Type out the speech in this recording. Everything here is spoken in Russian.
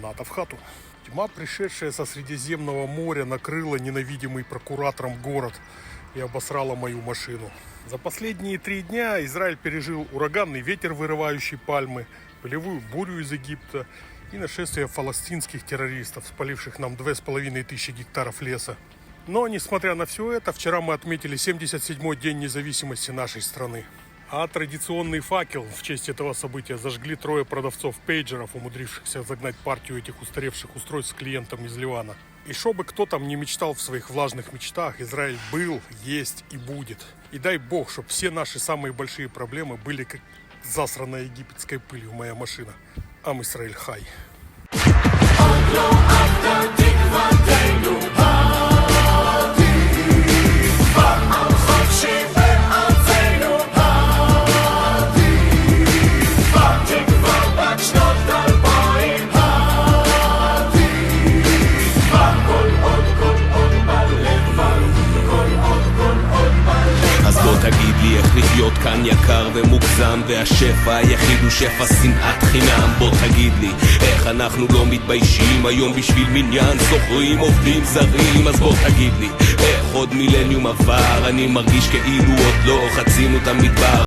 Надо в хату. Тьма, пришедшая со Средиземного моря, накрыла ненавидимый прокуратором город и обосрала мою машину. За последние 3 дня Израиль пережил ураганный ветер, вырывающий пальмы, пылевую бурю из Египта и нашествие фаластинских террористов, спаливших нам 2500 гектаров леса. Но, несмотря на все это, вчера мы отметили 77-й день независимости нашей страны. А традиционный факел в честь этого события зажгли 3 продавцов пейджеров, умудрившихся загнать партию этих устаревших устройств с клиентом из Ливана. И чтобы кто там не мечтал в своих влажных мечтах, Израиль был, есть и будет. И дай бог, чтобы все наши самые большие проблемы были как засранная египетской пылью моя машина. Ам Исраэль хай. תגיד לי איך לחיות כאן יקר ומוגזם והשפע היחיד הוא שפע שנאת חינם. בוא תגיד לי איך אנחנו לא מתביישים היום בשביל מניין סוחרים עובדים זרים. אז בוא תגיד לי איך עוד מילניום עבר אני מרגיש כאילו עוד לא חצינו את המדבר.